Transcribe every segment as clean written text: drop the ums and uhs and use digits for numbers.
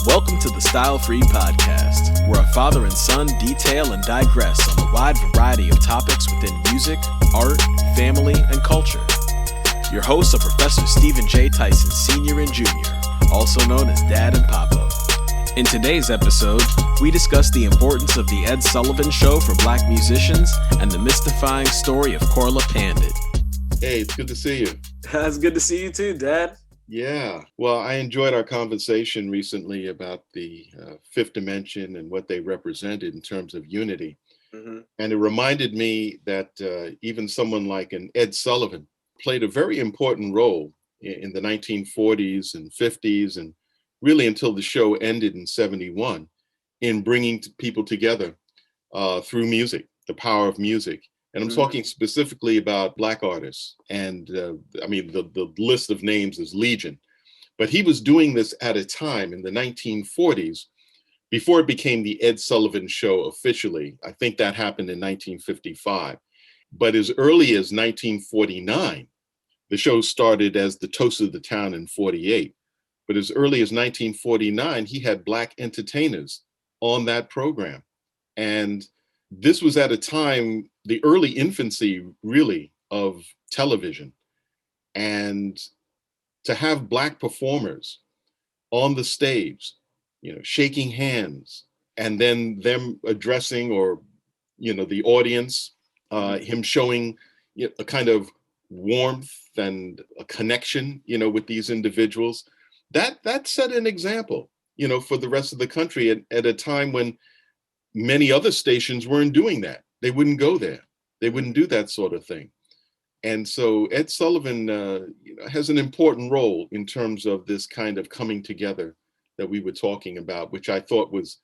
Welcome to the Style Free Podcast, where a father and son detail and digress on the wide variety of topics within music, art, family, and culture. Your hosts are Professor Stephen J. Tyson Sr. and Jr., also known as Dad and Papo. In today's episode, we discuss the importance of the Ed Sullivan Show for Black musicians and the mystifying story of Corla Pandit. Hey, it's good to see you. It's good to see you too, Dad. Yeah, well, I enjoyed our conversation recently about the fifth dimension and what they represented in terms of unity. Mm-hmm. And it reminded me that even someone like an Ed Sullivan played a very important role in the 1940s and 50s, and really until the show ended in 71, in bringing people together through music, the power of music. And I'm talking specifically about Black artists. And the list of names is legion. But he was doing this at a time in the 1940s, before it became the Ed Sullivan Show officially. I think that happened in 1955. But as early as 1949, the show started as the Toast of the Town in 48. But as early as 1949, he had Black entertainers on that program. And this was at a time, the early infancy, really, of television. And to have Black performers on the stage, shaking hands, and then them addressing the audience, him showing a kind of warmth and a connection, with these individuals, that set an example, for the rest of the country at a time when many other stations weren't doing that. They wouldn't go there. They wouldn't do that sort of thing. And so Ed Sullivan has an important role in terms of this kind of coming together that we were talking about, which I thought was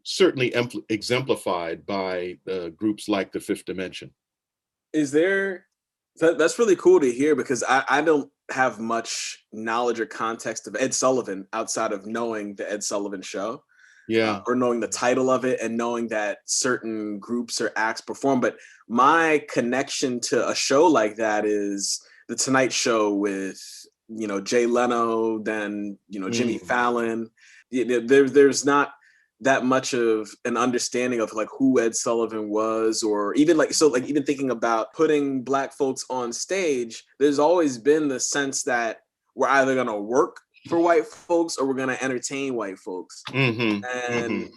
certainly exemplified by groups like the Fifth Dimension. That's really cool to hear, because I don't have much knowledge or context of Ed Sullivan outside of knowing the Ed Sullivan Show. Yeah. Or knowing the title of it and knowing that certain groups or acts perform. But my connection to a show like that is The Tonight Show with, Jay Leno, then, Jimmy Fallon. There's not that much of an understanding of like who Ed Sullivan was, or even even thinking about putting Black folks on stage, there's always been the sense that we're either going to work for white folks or we're going to entertain white folks. And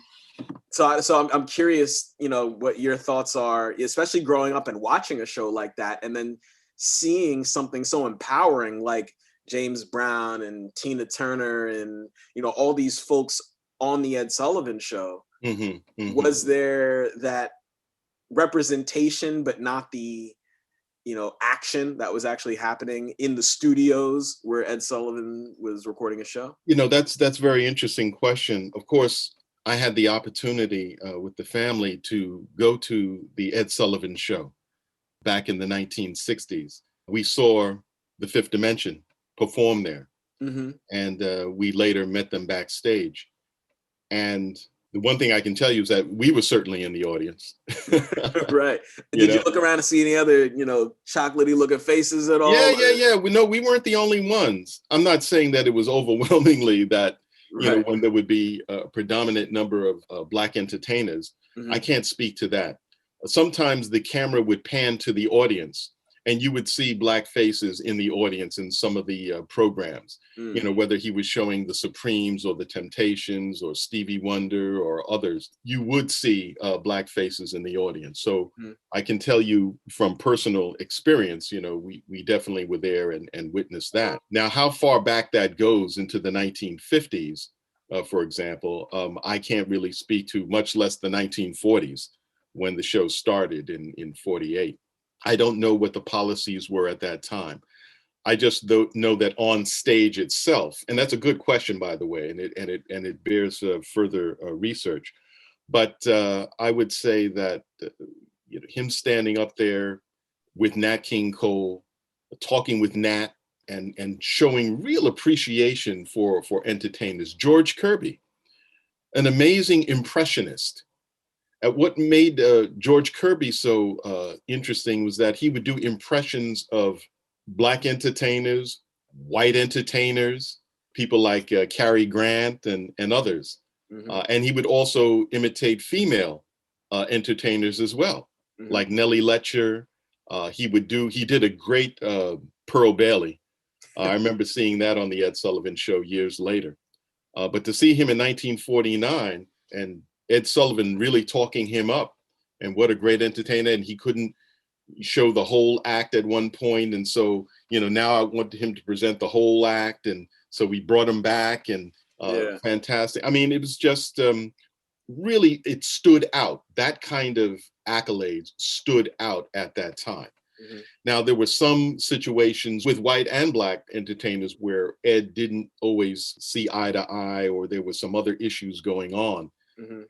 so I'm curious, what your thoughts are, especially growing up and watching a show like that, and then seeing something so empowering like James Brown and Tina Turner and, all these folks on the Ed Sullivan Show. Was there that representation, but not the action that was actually happening in the studios where Ed Sullivan was recording a show? That's a very interesting question. Of course, I had the opportunity with the family to go to the Ed Sullivan Show back in the 1960s. We saw the Fifth Dimension perform there, and we later met them backstage. And the one thing I can tell you is that we were certainly in the audience. Right. Did you look around and see any other, chocolatey looking faces at all? Yeah. We weren't the only ones. I'm not saying that it was overwhelmingly that, when there would be a predominant number of Black entertainers. I can't speak to that. Sometimes the camera would pan to the audience and you would see Black faces in the audience in some of the programs, whether he was showing the Supremes or the Temptations or Stevie Wonder or others, you would see Black faces in the audience. So I can tell you from personal experience, we definitely were there and witnessed that. Now, how far back that goes into the 1950s, for example, I can't really speak to, much less the 1940s when the show started in 48. I don't know what the policies were at that time. I just know that on stage itself, and that's a good question, by the way, and it bears further research. But I would say that him standing up there with Nat King Cole, talking with Nat, and showing real appreciation for entertainers. George Kirby, an amazing impressionist. What made George Kirby so interesting was that he would do impressions of Black entertainers, white entertainers, people like Cary Grant and others. And he would also imitate female entertainers as well, like Nellie Letcher. He did a great Pearl Bailey. I remember seeing that on the Ed Sullivan Show years later. But to see him in 1949 and Ed Sullivan really talking him up, and what a great entertainer, and he couldn't show the whole act at one point, and so now I want him to present the whole act, and so we brought him back, and fantastic. I mean, it was just really, it stood out. That kind of accolades stood out at that time. Now, there were some situations with white and black entertainers where Ed didn't always see eye to eye, or there were some other issues going on.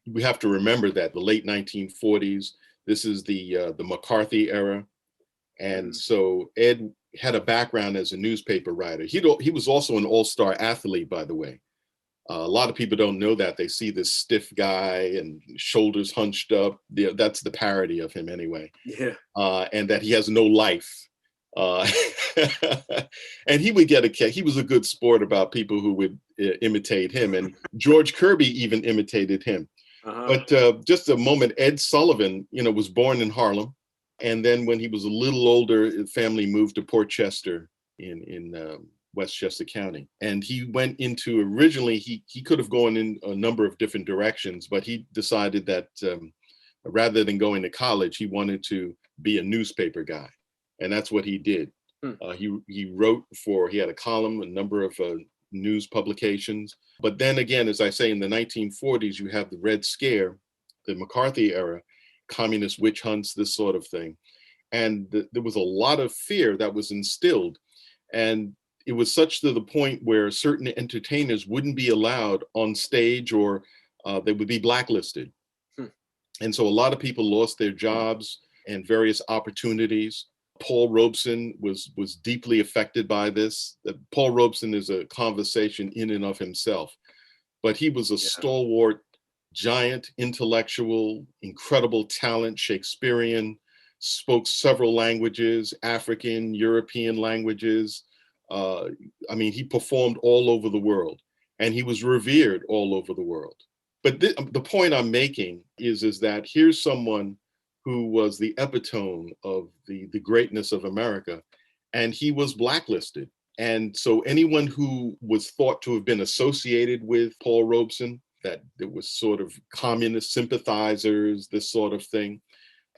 We have to remember that the late 1940s, this is the McCarthy era. And so Ed had a background as a newspaper writer. He was also an all-star athlete, by the way. A lot of people don't know that. They see this stiff guy and shoulders hunched up. That's the parody of him anyway. Yeah. And that he has no life. And he would get a kick. He was a good sport about people who would imitate him. And George Kirby even imitated him. But just a moment, Ed Sullivan, was born in Harlem. And then when he was a little older, his family moved to Port Chester in Westchester County. And he went into, originally, he could have gone in a number of different directions, but he decided that rather than going to college, he wanted to be a newspaper guy. And that's what he did. He wrote he had a column, a number of news publications. But then again, as I say, in the 1940s, you have the Red Scare, the McCarthy era, communist witch hunts, this sort of thing. And there was a lot of fear that was instilled. And it was such to the point where certain entertainers wouldn't be allowed on stage, or they would be blacklisted. And so a lot of people lost their jobs and various opportunities. Paul Robeson was deeply affected by this. Paul Robeson is a conversation in and of himself, but he was a stalwart, giant intellectual, incredible talent, Shakespearean, spoke several languages, African, European languages. I mean, he performed all over the world, and he was revered all over the world. But the point I'm making is that here's someone who was the epitome of the greatness of America, and he was blacklisted. And so anyone who was thought to have been associated with Paul Robeson, that there was sort of communist sympathizers, this sort of thing.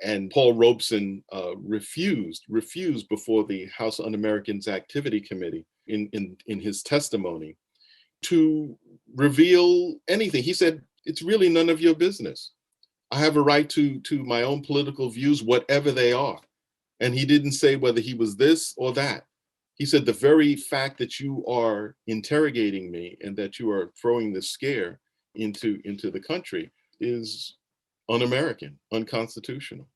And Paul Robeson refused before the House Un-Americans Activity Committee in his testimony to reveal anything. He said, it's really none of your business. I have a right to my own political views, whatever they are. And he didn't say whether he was this or that. He said, the very fact that you are interrogating me and that you are throwing this scare into the country is un-American, unconstitutional.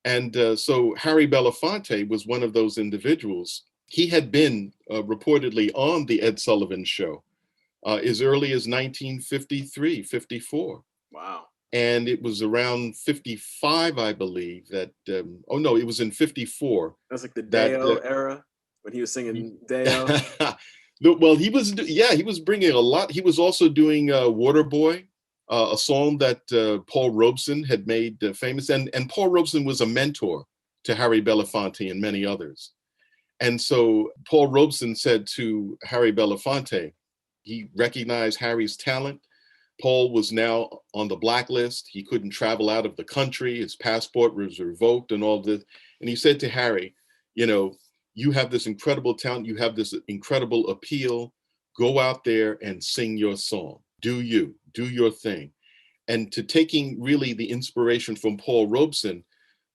And so Harry Belafonte was one of those individuals. He had been reportedly on the Ed Sullivan Show as early as 1953, 54. Wow. And it was around 55, I believe, that, oh no, it was in 54. That's like the Deo era, when he was singing Deo. Well, he was bringing a lot. He was also doing Waterboy, a song that Paul Robeson had made famous. And Paul Robeson was a mentor to Harry Belafonte and many others. And so Paul Robeson said to Harry Belafonte, he recognized Harry's talent. Paul was now on the blacklist. He couldn't travel out of the country. His passport was revoked and all this. And he said to Harry, you have this incredible talent. You have this incredible appeal. Go out there and sing your song. Do your thing. And to taking really the inspiration from Paul Robeson,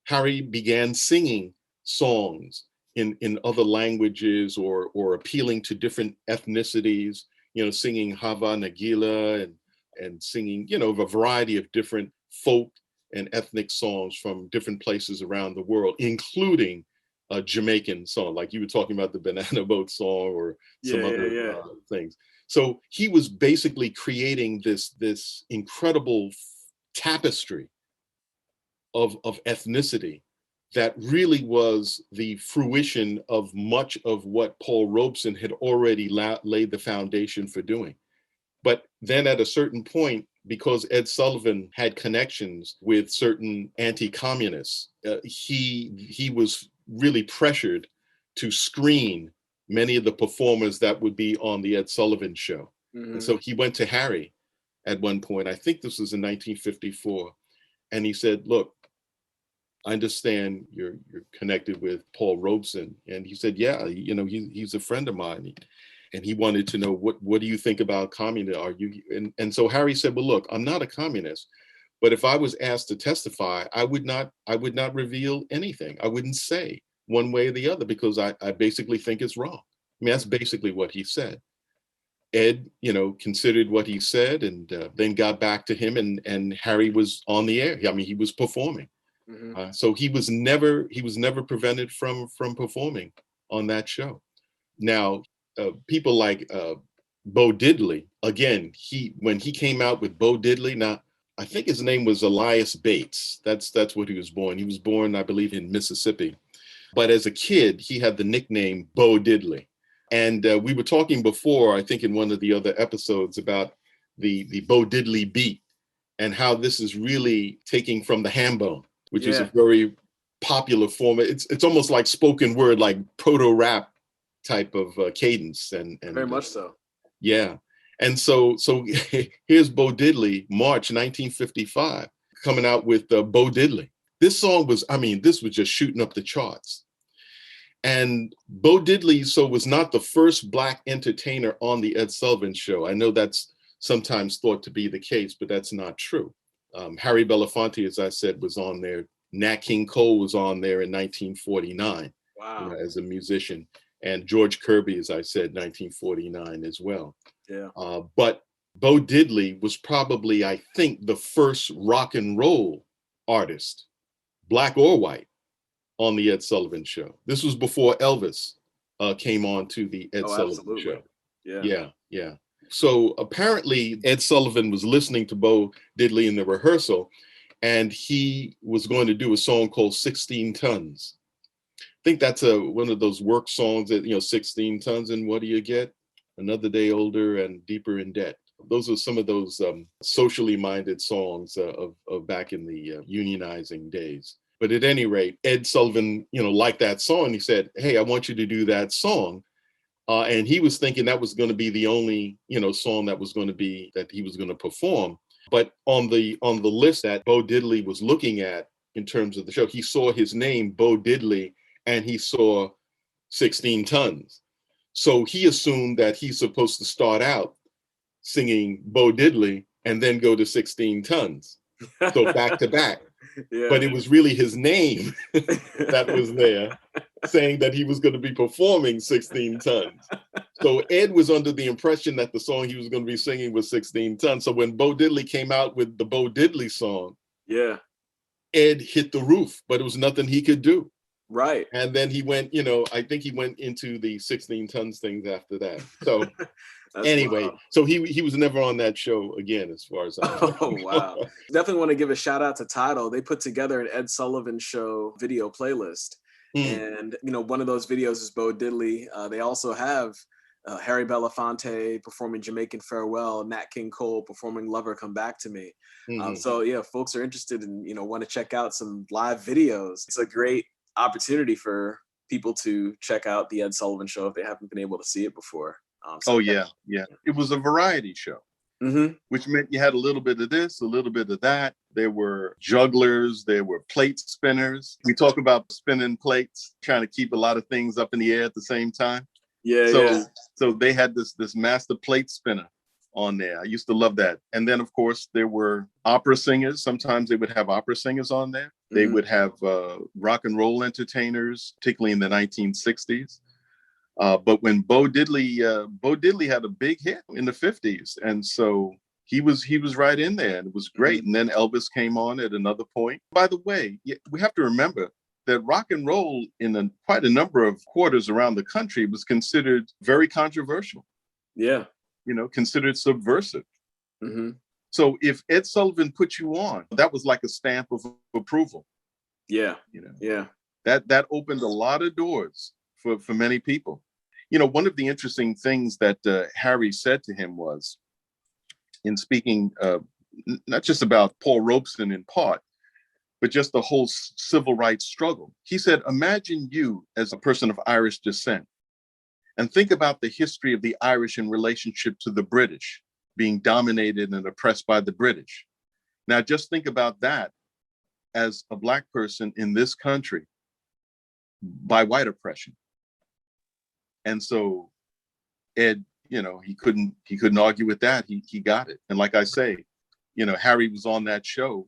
Harry began singing songs in other languages or appealing to different ethnicities, singing Hava Nagila and singing, a variety of different folk and ethnic songs from different places around the world, including a Jamaican song, like you were talking about the Banana Boat song or some other things. So he was basically creating this incredible tapestry of ethnicity that really was the fruition of much of what Paul Robeson had already laid the foundation for doing. But then at a certain point, because Ed Sullivan had connections with certain anti-communists, he was really pressured to screen many of the performers that would be on the Ed Sullivan show. Mm-hmm. And so he went to Harry at one point, I think this was in 1954, and he said, look, I understand you're connected with Paul Robeson. And he said, yeah, he's a friend of mine. And he wanted to know, what do you think about communism? Are you? And so Harry said, well, look, I'm not a communist, but if I was asked to testify, I would not reveal anything. I wouldn't say one way or the other, because I basically think it's wrong. I mean, that's basically what he said. Ed, considered what he said, and then got back to him, and Harry was on the air. I mean, he was performing. Mm-hmm. So he was never prevented from performing on that show. Now, people like Bo Diddley, again, when he came out with Bo Diddley, now I think his name was Elias Bates. That's what he was born. He was born, I believe, in Mississippi. But as a kid, he had the nickname Bo Diddley. And we were talking before, I think in one of the other episodes, about the Bo Diddley beat and how this is really taking from the ham bone, which is a very popular form. It's almost like spoken word, like proto-rap type of cadence. And very much so. Yeah. And so here's Bo Diddley, March 1955, coming out with Bo Diddley. This song was, this was just shooting up the charts. And Bo Diddley was not the first Black entertainer on the Ed Sullivan Show. I know that's sometimes thought to be the case, but that's not true. Harry Belafonte, as I said, was on there. Nat King Cole was on there in 1949. Wow. As a musician. And George Kirby, as I said, 1949 as well. Yeah. But Bo Diddley was probably, I think, the first rock and roll artist, Black or white, on the Ed Sullivan Show. This was before Elvis came on to the Ed Sullivan Show. Yeah. So apparently Ed Sullivan was listening to Bo Diddley in the rehearsal, and he was going to do a song called 16 Tons. I think that's one of those work songs that, 16 tons, and what do you get? Another day older and deeper in debt. Those are some of those socially minded songs of back in the unionizing days. But at any rate, Ed Sullivan, liked that song. He said, hey, I want you to do that song. And he was thinking that was going to be the only, song that he was going to perform. But on the list that Bo Diddley was looking at in terms of the show, he saw his name, Bo Diddley, and he saw 16 tons. So he assumed that he's supposed to start out singing Bo Diddley and then go to 16 tons. So back to back. Yeah. But it was really his name that was there saying that he was going to be performing 16 tons. So Ed was under the impression that the song he was going to be singing was 16 tons. So when Bo Diddley came out with the Bo Diddley song, Ed hit the roof, but it was nothing he could do. Right. And then he went, I think he went into the 16 tons things after that. So anyway, wild. So he was never on that show again, as far as I know. Oh, wow. Definitely want to give a shout out to Tidal. They put together an Ed Sullivan Show video playlist. And, one of those videos is Bo Diddley. They also have Harry Belafonte performing Jamaican Farewell, Nat King Cole performing Lover Come Back to Me. So yeah, folks are interested and, want to check out some live videos. It's a great opportunity for people to check out the Ed Sullivan Show if they haven't been able to see it before. Yeah. It was a variety show, which meant you had a little bit of this, a little bit of that. There were jugglers, there were plate spinners. We talk about spinning plates, trying to keep a lot of things up in the air at the same time. So they had this master plate spinner on there. I used to love that. And then, of course, there were opera singers. Sometimes they would have opera singers on there. They would have rock and roll entertainers, particularly in the 1960s. But when Bo Diddley had a big hit in the 50s. And so he was right in there, and it was great. And then Elvis came on at another point. By the way, we have to remember that rock and roll in quite a number of quarters around the country was considered very controversial. Yeah. Considered subversive. So if Ed Sullivan put you on, that was like a stamp of approval. Yeah. Yeah. That opened a lot of doors for many people. You know, one of the interesting things that Harry said to him was, in speaking not just about Paul Robeson in part, but just the whole civil rights struggle. He said, imagine you as a person of Irish descent, and think about the history of the Irish in relationship to the British, being dominated and oppressed by the British. Now, just think about that as a Black person in this country by white oppression. And so Ed, you know, he couldn't argue with that. He got it. And like I say, you know, Harry was on that show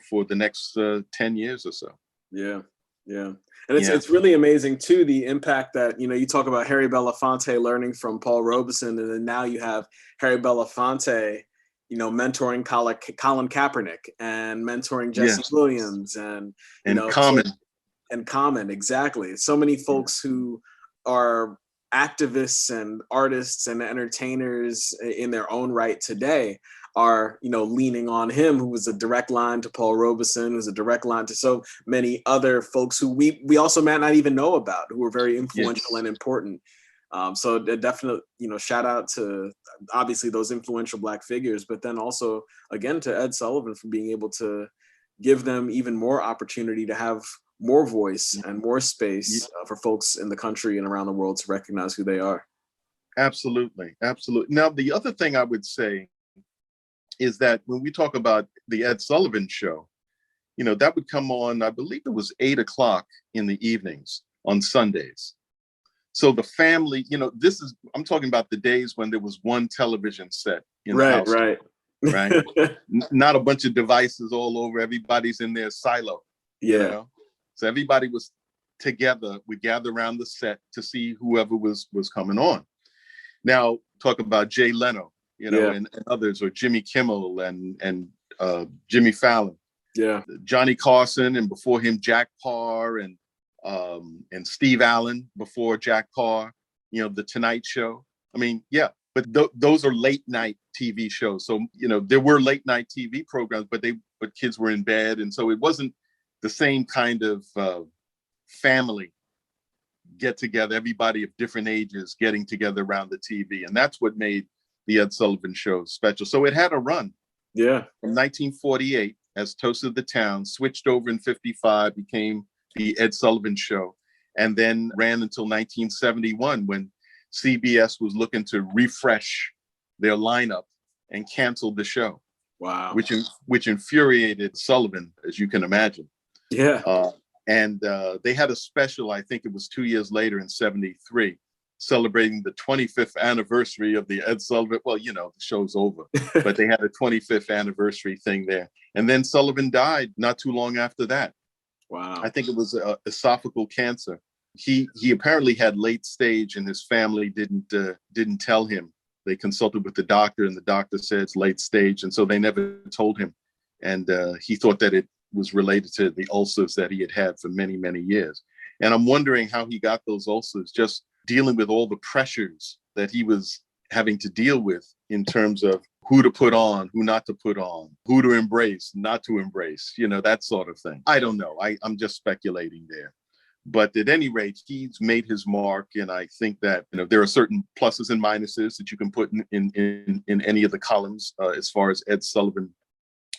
for the next 10 years or so. Yeah. Yeah. And it's really amazing too, the impact that, you know, you talk about Harry Belafonte learning from Paul Robeson, and then now you have Harry Belafonte, you know, mentoring Colin Kaepernick and mentoring Jesse Williams and Common. And Common, exactly. So many folks who are activists and artists and entertainers in their own right today are, you know, leaning on him, who was a direct line to Paul Robeson, who's a direct line to so many other folks who we also might not even know about, who were very influential and important. So definitely, you know, shout out to obviously those influential Black figures, but then also again to Ed Sullivan for being able to give them even more opportunity to have more voice and more space for folks in the country and around the world to recognize who they are. Absolutely. Absolutely. Now, the other thing I would say is that when we talk about the Ed Sullivan show, you know, that would come on, I believe it was 8 o'clock in the evenings on Sundays. So the family, you know, I'm talking about the days when there was one television set in the house. Right. Not a bunch of devices all over. Everybody's in their silo. Yeah. You know? So everybody was together. We gather around the set to see whoever was coming on. Now, talk about Jay Leno, you know, and others, or Jimmy Kimmel and Jimmy Fallon. Yeah. Johnny Carson, and before him, Jack Parr, and Steve Allen before Jack Parr, you know, The Tonight Show. I mean, but those are late night TV shows. So, you know, there were late night TV programs, but kids were in bed. And so it wasn't the same kind of family get together, everybody of different ages getting together around the TV. And that's what made the Ed Sullivan Show special. So it had a run. Yeah. From 1948 as Toast of the Town, switched over in 55, became the Ed Sullivan Show, and then ran until 1971 when CBS was looking to refresh their lineup and canceled the show. Wow. Which infuriated Sullivan, as you can imagine. Yeah. And they had a special, I think it was 2 years later in 73, celebrating the 25th anniversary of the Ed Sullivan. Well, you know, the show's over, but they had a 25th anniversary thing there. And then Sullivan died not too long after that. Wow. I think it was esophageal cancer. He apparently had late stage, and his family didn't tell him. They consulted with the doctor, and the doctor said it's late stage. And so they never told him. And he thought that it was related to the ulcers that he had for many, many years. And I'm wondering how he got those ulcers, just dealing with all the pressures that he was having to deal with in terms of who to put on, who not to put on, who to embrace, not to embrace, you know, that sort of thing. I don't know. I'm just speculating there. But at any rate, he's made his mark. And I think that, you know, there are certain pluses and minuses that you can put in any of the columns as far as Ed Sullivan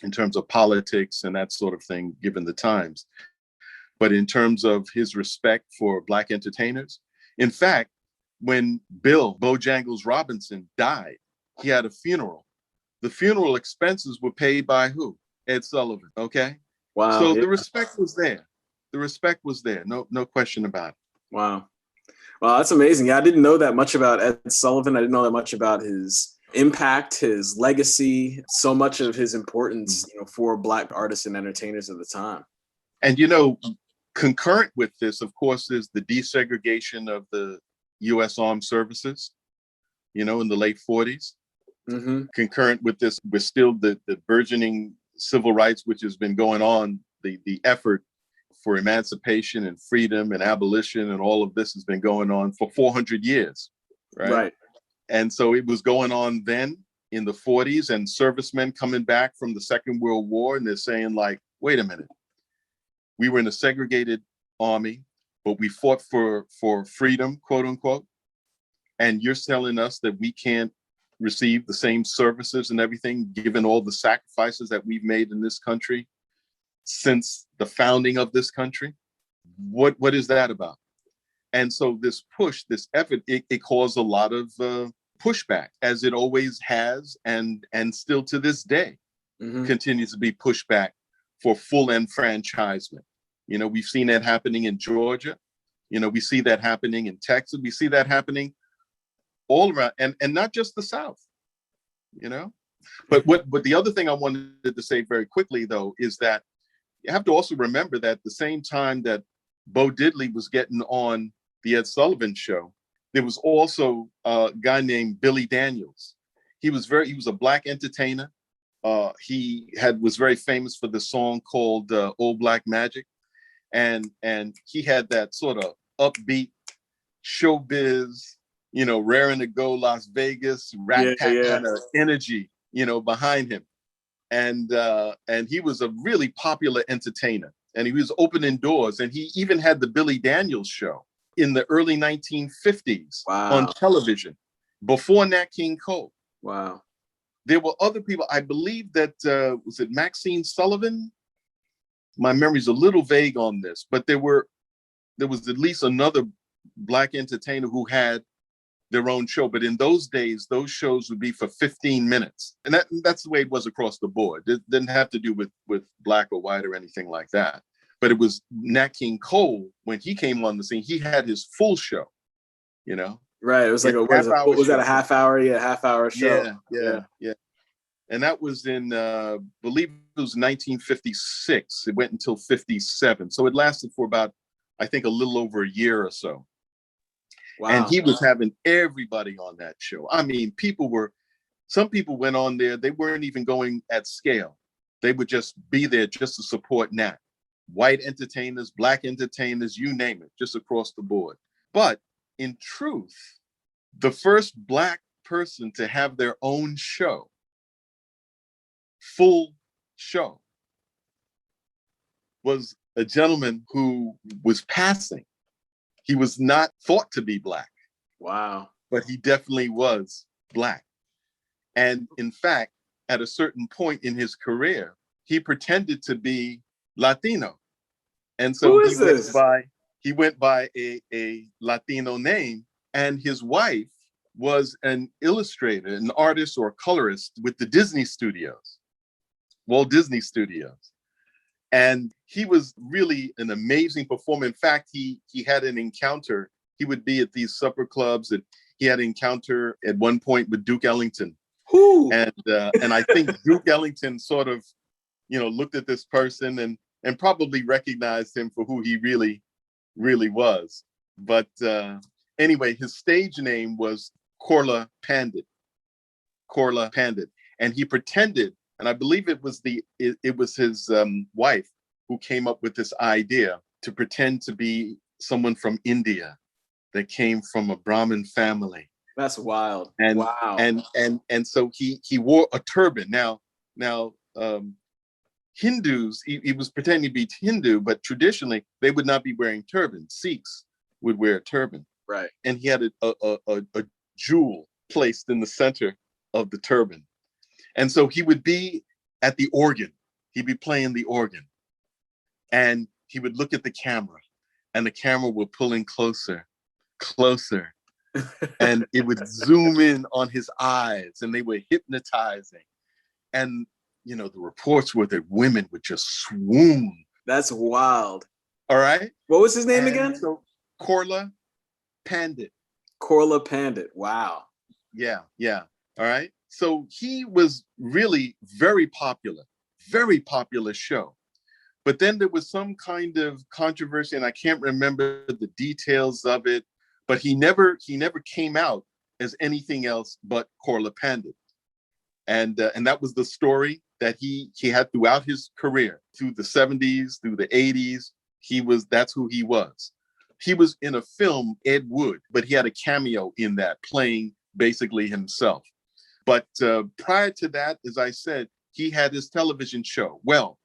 in terms of politics and that sort of thing, given the times. But in terms of his respect for Black entertainers, in fact, when Bill Bojangles Robinson died, he had a funeral. The funeral expenses were paid by who? Ed Sullivan. Okay. Wow. So the respect was there. The respect was there. No question about it. Wow. Well, that's amazing. Yeah, I didn't know that much about Ed Sullivan. I didn't know that much about his impact, his legacy, so much of his importance, you know, for Black artists and entertainers of the time. And, you know, concurrent with this, of course, is the desegregation of the U.S. Armed Services, you know, in the late 40s. Mm-hmm. Concurrent with this, we're still the burgeoning civil rights, which has been going on, the effort for emancipation and freedom and abolition, and all of this has been going on for 400 years, right? And so it was going on then in the 40s, and servicemen coming back from the Second World War, and they're saying, like, wait a minute, we were in a segregated army but we fought for freedom, quote unquote. And you're telling us that we can't receive the same services and everything, given all the sacrifices that we've made in this country since the founding of this country. What is that about? And so this push, this effort, it caused a lot of pushback, as it always has, and still to this day continues to be pushback for full enfranchisement. You know, we've seen that happening in Georgia. You know, we see that happening in Texas. We see that happening all around, and not just the South, you know. But the other thing I wanted to say very quickly, though, is that you have to also remember that at the same time that Bo Diddley was getting on the Ed Sullivan Show, there was also a guy named Billy Daniels. He was a Black entertainer. He was very famous for the song called Old Black Magic. And he had that sort of upbeat showbiz, you know, raring to go Las Vegas, rat pack kind of energy, you know, behind him. And he was a really popular entertainer, and he was opening doors. And he even had the Billy Daniels Show in the early 1950s on television before Nat King Cole. Wow. There were other people. I believe that, was it Maxine Sullivan? My memory's a little vague on this, but there was at least another Black entertainer who had their own show. But in those days, those shows would be for 15 minutes. And that's the way it was across the board. It didn't have to do with Black or white or anything like that. But it was Nat King Cole, when he came on the scene, he had his full show, you know? Right. It was like was that a half hour? Yeah, half hour show. Yeah. And that was in, believe it was 1956. It went until 57. So it lasted for about, I think, a little over a year or so. Wow. And he was having everybody on that show. I mean, some people went on there, they weren't even going at scale. They would just be there just to support Nat. White entertainers, Black entertainers, you name it, just across the board. But in truth, the first Black person to have their own show, full show, was a gentleman who was passing. He was not thought to be Black. Wow. But he definitely was Black. And in fact, at a certain point in his career, he pretended to be Latino. And so he went by a Latino name, and his wife was an illustrator, an artist or a colorist with the Disney Studios, Walt Disney Studios. And he was really an amazing performer. In fact, he had an encounter. He would be at these supper clubs, and he had an encounter at one point with Duke Ellington. And I think Duke Ellington sort of, you know, looked at this person and probably recognized him for who he really, really was. But anyway, his stage name was Korla Pandit. Korla Pandit. And he pretended, and I believe it was his wife who came up with this idea to pretend to be someone from India that came from a Brahmin family. That's wild. And wow. And so he wore a turban. Now Hindus, he was pretending to be Hindu, but traditionally they would not be wearing turbans. Sikhs would wear a turban. Right. And he had a jewel placed in the center of the turban. And so he would be at the organ. He'd be playing the organ. And he would look at the camera, and the camera would pull in closer. And it would zoom in on his eyes, and they were hypnotizing. And, you know, the reports were that women would just swoon. That's wild. All right. What was his name again? So Korla Pandit. Korla Pandit. Wow. Yeah. All right. So he was really very popular show. But then there was some kind of controversy, and I can't remember the details of it, but he never came out as anything else but Korla Pandit. And that was the story that he had throughout his career, through the 70s, through the 80s. That's who he was. He was in a film, Ed Wood, but he had a cameo in that, playing basically himself. But prior to that, as I said, he had his television show. Well,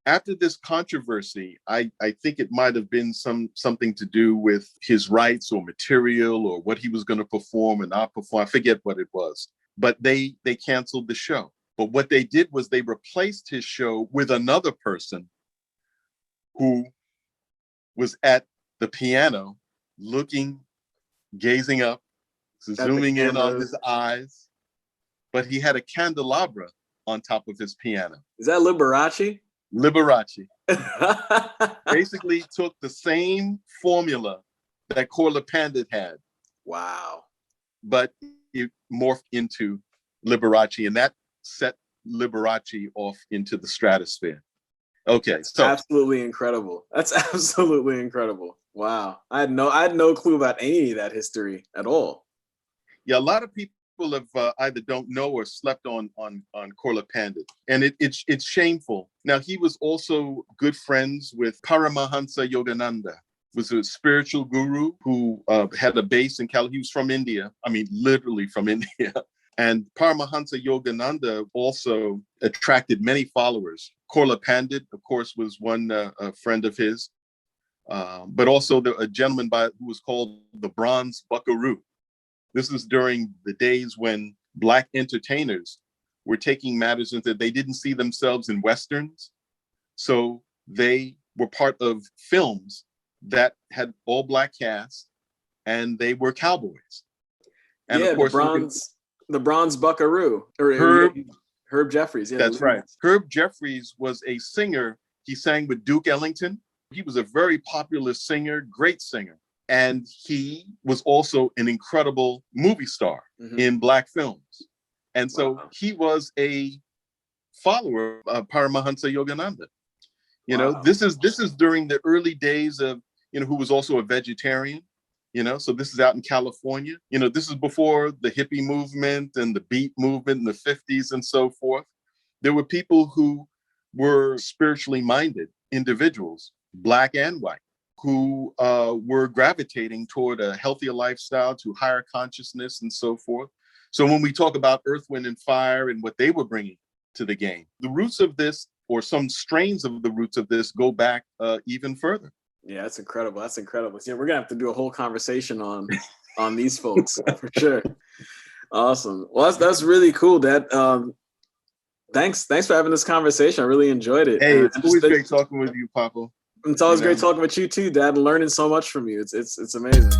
After this controversy, I think it might have been something to do with his rights or material or what he was going to perform and not perform. I forget what it was, but they canceled the show. But what they did was they replaced his show with another person who was at the piano, looking, gazing up, zooming in on his eyes, but he had a candelabra on top of his piano. Is that Liberace? Liberace basically took the same formula that Corla Pandit had. Wow. But it morphed into Liberace, and that set Liberace off into the stratosphere. Okay, so absolutely incredible. That's absolutely incredible. Wow. I had no clue about any of that history at all. Yeah, a lot of people have either don't know or slept on Corla Pandit, and it's shameful. Now, he was also good friends with Paramahansa Yogananda, was a spiritual guru who had a base in California. He was from India. I mean, literally from India. And Paramahansa Yogananda also attracted many followers. Corla Pandit, of course, was one friend of his, but also a gentleman who was called the Bronze Buckaroo. This is during the days when Black entertainers were taking matters into, they didn't see themselves in Westerns. So they were part of films that had all Black cast, and they were cowboys. And yeah, of course, the Bronze Buckaroo, or Herb Jeffries. Yeah, that's right. Herb Jeffries was a singer. He sang with Duke Ellington. He was a very popular singer, great singer. And he was also an incredible movie star in Black films. And so he was a follower of Paramahansa Yogananda. You know, this is during the early days of, who was also a vegetarian. So this is out in California. This is before the hippie movement and the beat movement in the 50s and so forth. There were people who were spiritually minded individuals, Black and white, who were gravitating toward a healthier lifestyle, to higher consciousness and so forth. So when we talk about Earth, Wind, and Fire and what they were bringing to the game, the roots of this, or some strains of the roots of this, go back even further. Yeah, that's incredible. That's incredible. Yeah, we're gonna have to do a whole conversation on these folks for sure. Awesome. Well, that's really cool, Dad. Thanks for having this conversation. I really enjoyed it. Hey, it's always great talking with you, Papo. It's always great talking with you too, Dad, and learning so much from you. It's amazing.